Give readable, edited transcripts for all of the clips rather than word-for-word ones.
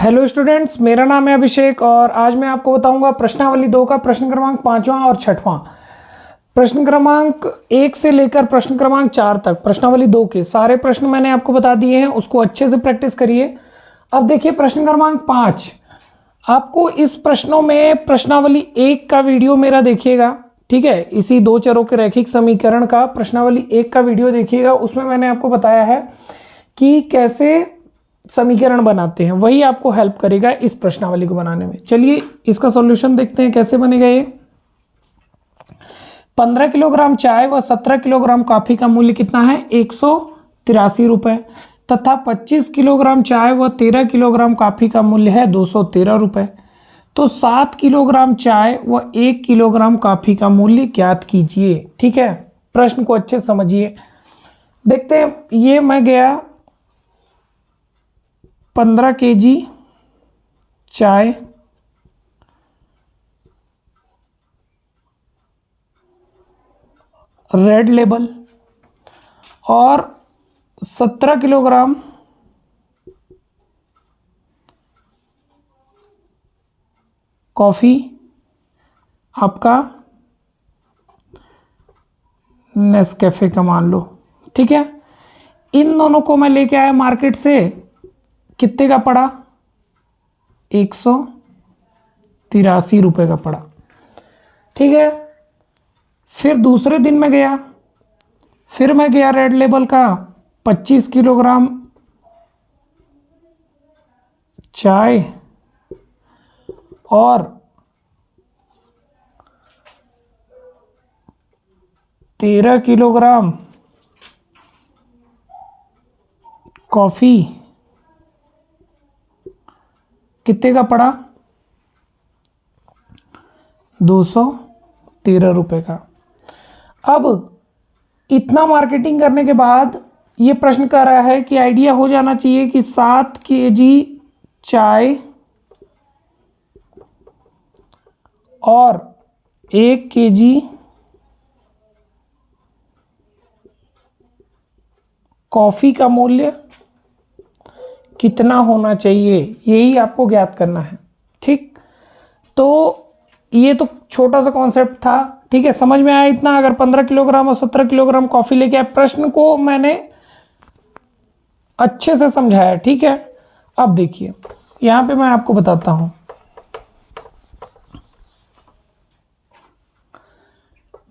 Hello students, मेरा नाम है अभिषेक और आज मैं आपको बताऊंगा प्रश्नावली 2 का प्रश्न क्रमांक 5वां और 6वां। प्रश्न क्रमांक 1 से लेकर प्रश्न क्रमांक 4 तक प्रश्नावली 2 के सारे प्रश्न मैंने आपको बता दिए हैं, उसको अच्छे से प्रैक्टिस करिए। अब देखिए प्रश्न क्रमांक 5, आपको इस प्रश्नों में प्रश्नावली 1 का वीडियो मेरा देखिएगा, ठीक है। इसी दो चरों के रैखिक समीकरण का प्रश्नावली 1 का वीडियो देखिएगा। उसमें मैंने आपको बताया है कि कैसे समीकरण बनाते हैं, वही आपको हेल्प करेगा इस प्रश्नावली को बनाने में। चलिए इसका सॉल्यूशन देखते हैं कैसे बनेगा ये। 15 किलोग्राम चाय व 17 किलोग्राम कॉफी का मूल्य कितना है? 183 रुपये, तथा 25 किलोग्राम चाय व 13 किलोग्राम कॉफी का मूल्य है 213 रुपये। तो 7 किलोग्राम चाय व 1 किलोग्राम कॉफी का मूल्य ज्ञात कीजिए, ठीक है। प्रश्न को अच्छे समझिए। देखते हैं, ये मैं गया 15 केजी चाय, रेड लेबल, और 17 किलोग्राम कॉफ़ी आपका नेस्कैफे का मान लो, ठीक है। इन दोनों को मैं लेके आया मार्केट से, कितने का पड़ा? 183 रुपये का पड़ा, ठीक है। फिर दूसरे दिन में गया, फिर मैं गया रेड लेबल का 25 किलोग्राम चाय और 13 किलोग्राम कॉफ़ी, कितने का पड़ा? 213 रुपये का। अब इतना मार्केटिंग करने के बाद ये प्रश्न कर रहा है कि आइडिया हो जाना चाहिए कि 7 केजी चाय और 1 केजी कॉफ़ी का मूल्य कितना होना चाहिए, यही आपको ज्ञात करना है, ठीक। तो ये तो छोटा सा कॉन्सेप्ट था, ठीक है, समझ में आया इतना। अगर 15 किलोग्राम और 17 किलोग्राम कॉफ़ी लेके आए, प्रश्न को मैंने अच्छे से समझाया, ठीक है। अब देखिए यहाँ पे मैं आपको बताता हूँ,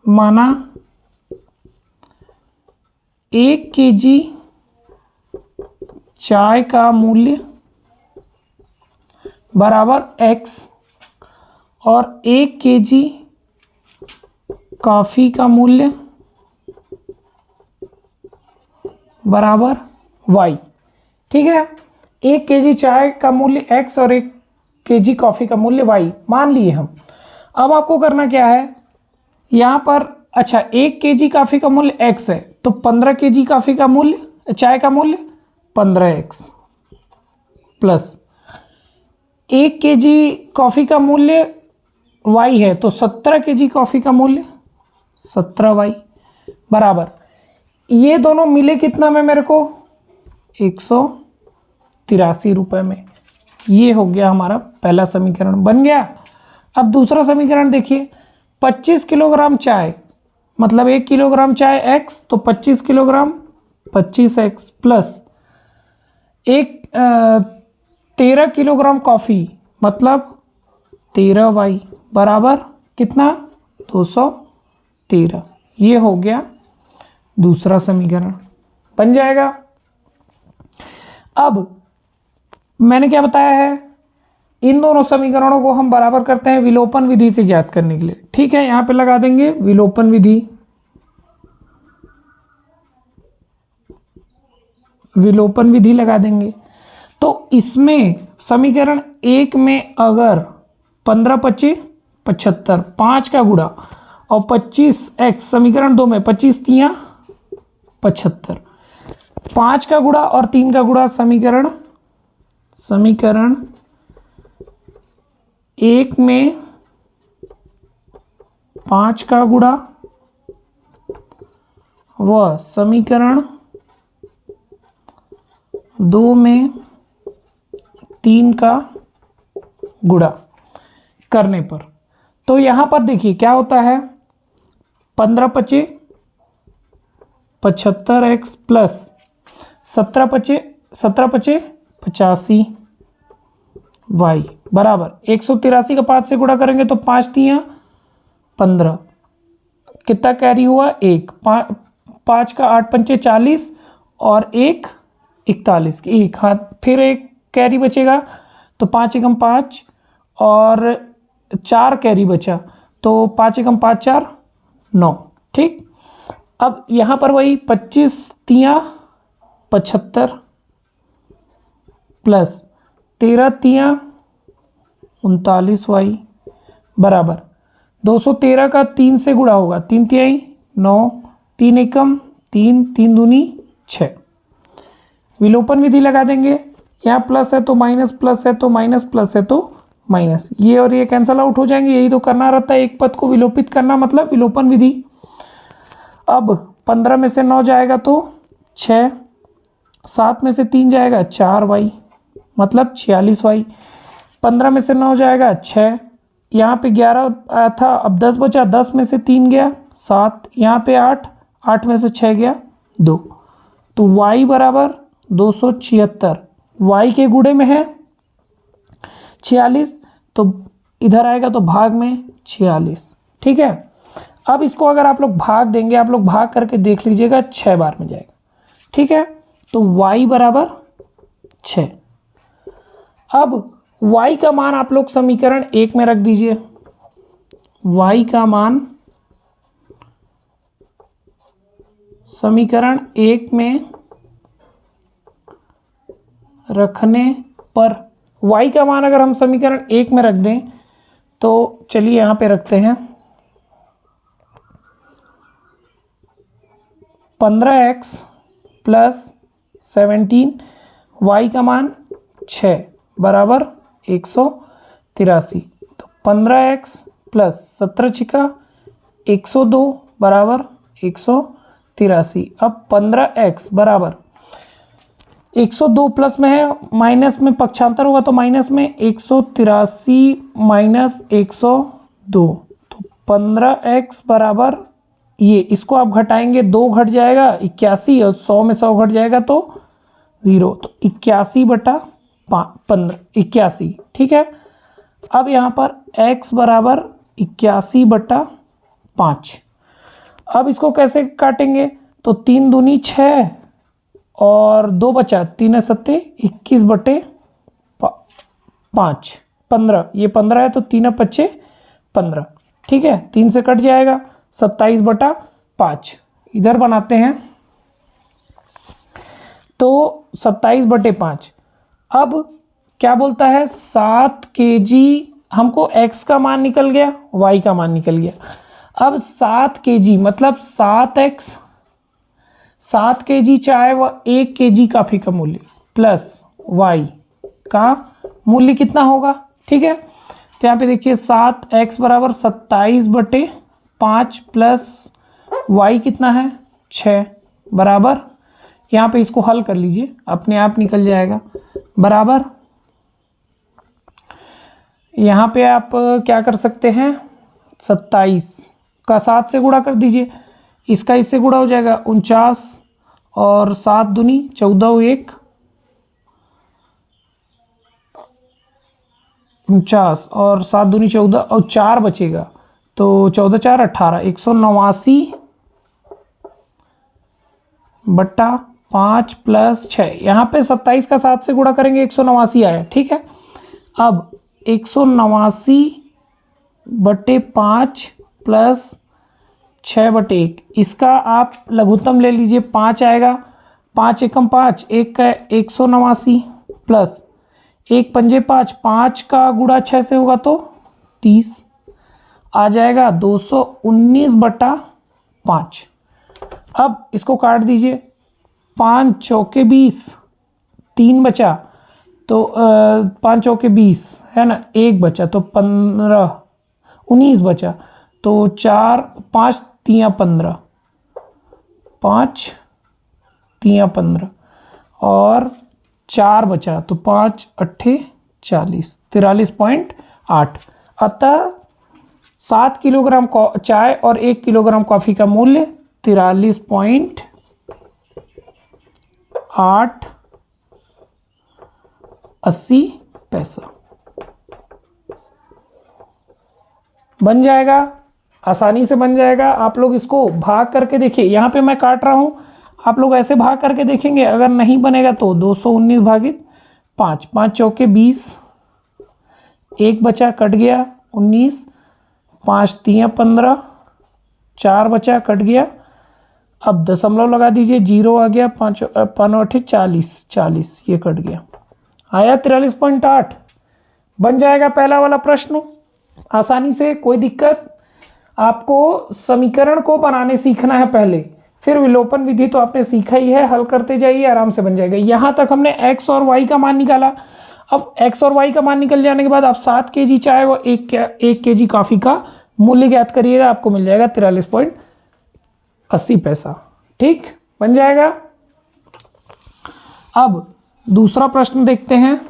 माना 1 केजी चाय का मूल्य बराबर x और 1 केजी कॉफ़ी का मूल्य बराबर y, ठीक है। 1 केजी चाय का मूल्य x और 1 केजी कॉफ़ी का मूल्य y मान लिए हम। अब आपको करना क्या है, यहाँ पर अच्छा 1 केजी कॉफ़ी का मूल्य x है, तो 15 केजी कॉफ़ी का मूल्य, चाय का मूल्य 15x प्लस 1 केजी कॉफ़ी का मूल्य y है, तो 17 केजी कॉफ़ी का मूल्य 17y बराबर, ये दोनों मिले कितना में मेरे को? 183 रुपये में। ये हो गया हमारा पहला समीकरण बन गया। अब दूसरा समीकरण देखिए, 25 किलोग्राम चाय मतलब 1 किलोग्राम चाय x, तो 25 kilogram 25x plus 13 kilogram coffee मतलब 13y बराबर कितना? 213। ये हो गया दूसरा समीकरण, बन जाएगा। अब मैंने क्या बताया है, इन दोनों समीकरणों को हम बराबर करते हैं विलोपन विधि से ज्ञात करने के लिए, ठीक है। यहाँ पे लगा देंगे विलोपन विधि, विलोपन विधि लगा देंगे। तो इसमें समीकरण 1 में अगर 15 25 75, 5 का गुणा और 25x, समीकरण 2 में 25 3 75, 5 का गुणा और 3 का गुणा, समीकरण 1 में 5 का गुणा व समीकरण 2 में 3 का गुणा करने पर, तो यहाँ पर देखिए क्या होता है, 15 पचे 75x प्लस 17 पचे 85 y बराबर 183 का 5 से गुणा करेंगे तो 5 तियां 15, कितना कैरी हुआ, 1, 5 का 8 पंचे 40 और 1 41, एक हाथ फिर एक कैरी बचेगा तो 5 एकम 5 और 4 कैरी बचा तो 5 एकम 5 4 9। ठीक, अब यहाँ पर वही 25 तियां 75 प्लस 13 तियां 39 वाई बराबर 213 का 3 से गुणा होगा, 3 तिहाई 9, 3 एकम 3, 3 दूनी 6। विलोपन विधि लगा देंगे, यहाँ प्लस है तो माइनस, प्लस है तो माइनस, प्लस है तो माइनस, ये और ये कैंसल आउट हो जाएंगे। यही तो करना रहता है, एक पद को विलोपित करना मतलब विलोपन विधि। अब 15 में से 9 जाएगा तो 6, 7 में से 3 जाएगा 4 वाई मतलब 46 वाई, 15 में से 9 जाएगा 6, यहाँ पे 11 आया था, अब 10 बचा, 10 में से 3 गया 7, यहाँ पे 8, 8 में से 6 गया 2, तो y बराबर 276, y के गुणे में है 46 तो इधर आएगा तो भाग में 46। ठीक है, अब इसको अगर आप लोग भाग देंगे, आप लोग भाग करके देख लीजिएगा 6 बार में जाएगा। ठीक है, तो y बराबर 6। अब y का मान आप लोग समीकरण 1 में रख दीजिए, y का मान समीकरण 1 में रखने पर, y का मान अगर हम समीकरण 1 में रख दें तो चलिए यहाँ पे रखते हैं 15x प्लस 17, y का मान 6 बराबर 183, तो 15x प्लस 17 छिका 102 बराबर 183। अब 15x बराबर 102 प्लस में है, माइनस में पक्षांतर होगा तो माइनस में 183 माइनस 102, तो 15x बराबर ये, इसको आप घटाएंगे 2 घट जाएगा 81 और 100 में 100 घट जाएगा तो 0, तो 81 बटा 15 81। ठीक है, अब यहाँ पर x बराबर 81 बटा 5। अब इसको कैसे काटेंगे, तो 3 दूनी 6 और 2 बचा, 3 सत्ते 21 बटे 5 15, ये 15 है तो 3 पच्चे 15। ठीक है, 3 से कट जाएगा 27 बटा 5, इधर बनाते हैं तो 27 बटे 5। अब क्या बोलता है, 7 kg, हमको x का मान निकल गया, y का मान निकल गया। अब 7 kg मतलब 7 kg चाहे वह 1 kg का फी का मूल्य प्लस y का मूल्य कितना होगा। ठीक है, तो यहाँ पे देखिए 7x बराबर 27 बटे 5 प्लस y कितना है 6 बराबर, यहाँ पे इसको हल कर लीजिए अपने आप निकल जाएगा, बराबर यहाँ पे आप क्या कर सकते हैं, 27 का 7 से गुणा कर दीजिए, इसका इससे गुणा हो जाएगा 49 और 7 दूनी 14 1 49 और 7 दूनी 14 और 4 बचेगा तो 14 4 18, 189 बट्टा 5 प्लस 6, यहाँ पे 27 का 7 से गुणा करेंगे 189 आया। ठीक है, अब 189 बटे 5 प्लस 6 बटे 1, इसका आप लघुत्तम ले लीजिए, 5 आएगा, 5 एकम 5, 1 का 189 प्लस 1 पंजे 5, 5 का गुणा 6 से होगा तो 30 आ जाएगा 219 बटा 5। अब इसको काट दीजिए, 5 चौके 20, 3 बचा तो 5 चौके 20 है ना, 1 बचा तो 15 19 बचा तो 4 5 3 15, 5 3 15 और 4 बचा तो 5 अट्ठे 40, 43.8। अतः 7 किलोग्राम चाय और 1 किलोग्राम कॉफ़ी का मूल्य 43.880 पैसा बन जाएगा। आसानी से बन जाएगा। आप लोग इसको भाग करके देखिए, यहाँ पे मैं काट रहा हूँ, आप लोग ऐसे भाग करके देखेंगे। अगर नहीं बनेगा तो 219 भागित 5, 5 चौके 20, 1 बचा कट गया 19, 5 तियाँ 15, 4 बचा कट गया। अब दशमलव लगा दीजिए, 0 आ गया, 5 अट्ठे 40, 40 ये कट गया, आया 43.8 बन जाएगा पहला वाला प्रश्न। आसानी से, कोई दिक्कत। आपको समीकरण को बनाने सीखना है पहले, फिर विलोपन विधि तो आपने सीखा ही है, हल करते जाइए, आराम से बन जाएगा। यहाँ तक हमने x और y का मान निकाला। अब x और y का मान निकल जाने के बाद आप 7 kg चाय व 1 kg कॉफ़ी का मूल्य ज्ञात करिएगा, आपको मिल जाएगा 43.80 पैसा। ठीक, बन जाएगा। अब दूसरा प्रश्न देखते हैं,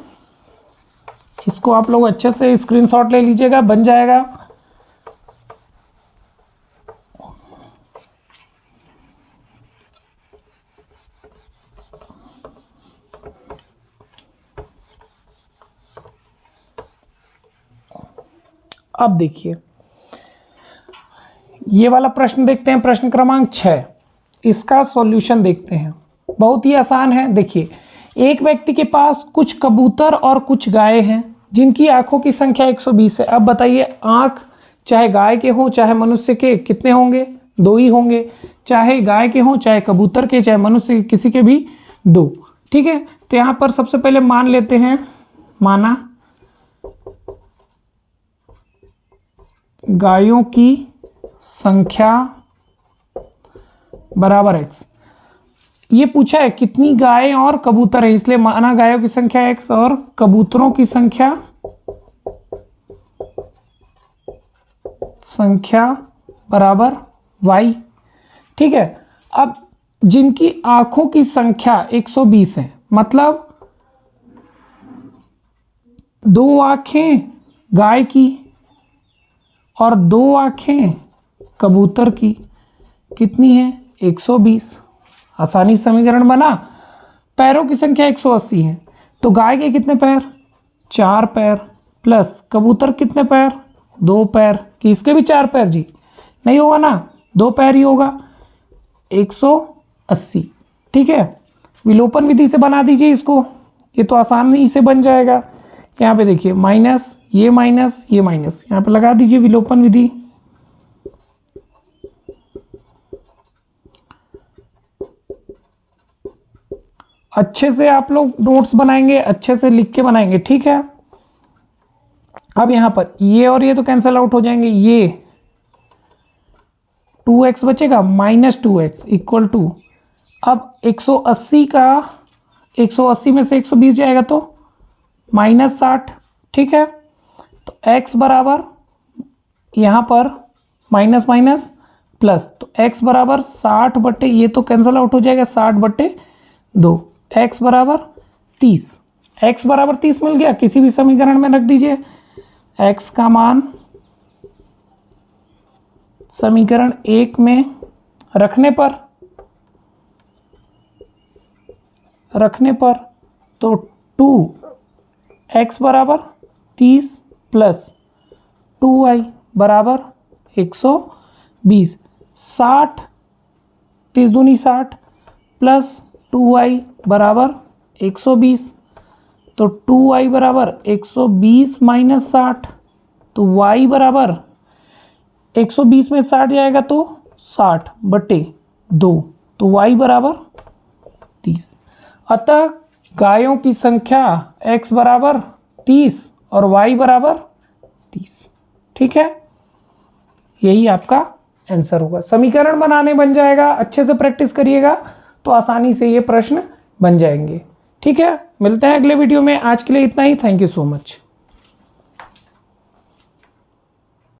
इसको आप लोग अच्छे से स्क्रीनशॉट ले लीजिएगा, बन जाएगा। अब देखिए ये वाला प्रश्न देखते हैं, प्रश्न क्रमांक 6। इसका सॉल्यूशन देखते हैं, बहुत ही आसान है। देखिए, एक व्यक्ति के पास कुछ कबूतर और कुछ गाय हैं जिनकी आंखों की संख्या 120 है। अब बताइए, आंख चाहे गाय के हों चाहे मनुष्य के, कितने होंगे? 2 ही होंगे। चाहे गाय के हों चाहे कबूतर के चाहे मनुष्य के, किसी के भी 2। ठीक है, तो यहाँ पर सबसे पहले मान लेते हैं, माना गायों की संख्या बराबर x। ये पूछा है कितनी गायें और कबूतर है, इसलिए माना गायों की संख्या x और कबूतरों की संख्या बराबर y। ठीक है, अब जिनकी आंखों की संख्या 120 है, मतलब 2 आंखें गाय की और 2 आंखें कबूतर की, कितनी है? 120। आसानी समीकरण बना। पैरों की संख्या 180 है, तो गाय के कितने पैर? 4 पैर, प्लस कबूतर कितने पैर? 2 पैर। कि इसके भी 4 पैर? जी नहीं होगा ना, 2 पैर ही होगा, 180। ठीक है, विलोपन विधि से बना दीजिए इसको, ये तो आसानी से बन जाएगा। यहाँ पे देखिए, माइनस ये माइनस ये माइनस, यहाँ पे लगा दीजिए विलोपन विधि। अच्छे से आप लोग नोट्स बनाएंगे, अच्छे से लिख के बनाएंगे। ठीक है, अब यहाँ पर ये और ये तो कैंसिल आउट हो जाएंगे, ये 2x बचेगा, -2x इक्वल टू, अब 180 का 180 में से 120 जाएगा तो -60। ठीक है, तो x बराबर यहाँ पर माइनस माइनस प्लस, तो x बराबर 60 बटे, ये तो कैंसिल आउट हो जाएगा, 60 बटे 2, x बराबर 30। x बराबर 30 मिल गया, किसी भी समीकरण में रख दीजिए। x का मान समीकरण 1 में रखने पर तो 2x बराबर 30 प्लस 2y बराबर 120, 60 30 दूनी 60 प्लस 2y बराबर 120, तो 2y बराबर 120 माइनस 60, तो y बराबर 120 में 60 जाएगा तो 60 बटे 2, तो y बराबर 30। अतः गायों की संख्या x बराबर 30 और y बराबर 30। ठीक है, यही आपका आंसर होगा। समीकरण बनाने बन जाएगा, अच्छे से प्रैक्टिस करिएगा तो आसानी से ये प्रश्न बन जाएंगे। ठीक है, मिलते हैं अगले वीडियो में। आज के लिए इतना ही। Thank you so much.